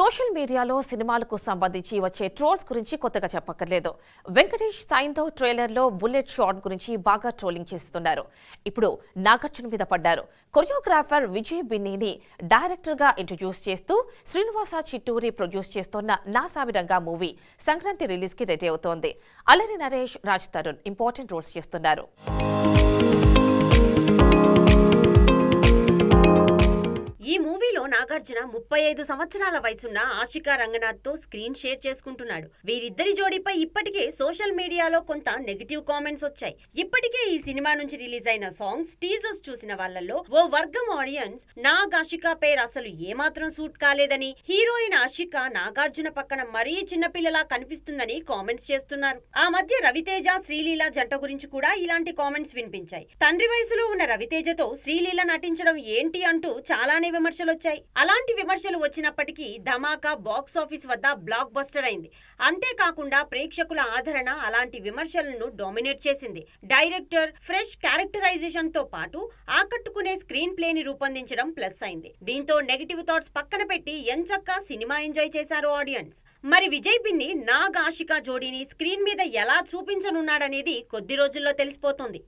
Social మీడియాలో సినిమాలకు సంబంధించి వచ్చే ట్రోల్స్ గురించి కొత్తగా చెప్పక్కర్లేదు. వెంకటేష్ సైంధవ్ ట్రైలర్లో బుల్లెట్ షాట్ గురించి బాగా ట్రోలింగ్ చేస్తున్నారు. ఇప్పుడు నాగార్జున మీద పడ్డారు. కొరియోగ్రాఫర్ విజయ్ బిన్నీని డైరెక్టర్గా ఇంట్రడ్యూస్ చేస్తూ శ్రీనివాస చిట్టూరి ప్రొడ్యూస్ చేస్తున్న నా సామిరంగా మూవీ సంక్రాంతి రిలీజ్కి రెడీ అవుతోంది. అల్లరి నరేష్, రాజ్ తరుణ్ ఇంపార్టెంట్ రోల్స్ చేస్తున్నారు. ఈ మూవీలో నాగార్జున 35 సంవత్సరాల వయసున్న ఆషికా రంగనాథ్ తో స్క్రీన్ షేర్ చేసుకుంటున్నాడు. వీరిద్దరి జోడీపై ఇప్పటికే సోషల్ మీడియాలో కొంత నెగటివ్ కామెంట్స్ వచ్చాయి. ఇప్పటికే ఈ సినిమా నుంచి రిలీజ్ అయిన సాంగ్స్, టీజర్స్ చూసిన వాళ్ళల్లో ఓ వర్గం ఆడియన్స్ నాగ్ ఆషికా పేరు అసలు ఏమాత్రం సూట్ కాలేదని, హీరోయిన్ ఆషిక నాగార్జున పక్కన మరీ చిన్నపిల్లలా కనిపిస్తుందని కామెంట్స్ చేస్తున్నారు. ఆ మధ్య రవితేజ, శ్రీలీల జంట గురించి కూడా ఇలాంటి కామెంట్స్ వినిపించాయి. తండ్రి వయసులో ఉన్న రవితేజతో శ్రీలీల నటించడం ఏంటి అంటూ చాలానే విమర్శలొచ్చాయి. అలాంటి విమర్శలు వచ్చినప్పటికీ ధమాకా బాక్స్ ఆఫీస్ వద్ద బ్లాక్ బస్టర్ అయింది. అంతేకాకుండా ప్రేక్షకుల ఆదరణ అలాంటి విమర్శలను డామినేట్ చేసింది. డైరెక్టర్ ఫ్రెష్ క్యారెక్టరైజేషన్ తో పాటు ఆకట్టుకునే స్క్రీన్ ప్లేని రూపొందించడం ప్లస్ అయింది. దీంతో నెగిటివ్ థాట్స్ పక్కన పెట్టి ఎంచక్కా సినిమా ఎంజాయ్ చేశారు ఆడియన్స్. మరి విజయ్ బిన్ని నాగ్ ఆషికా జోడీని స్క్రీన్ మీద ఎలా చూపించనున్నాడనేది కొద్ది రోజుల్లో తెలిసిపోతుంది.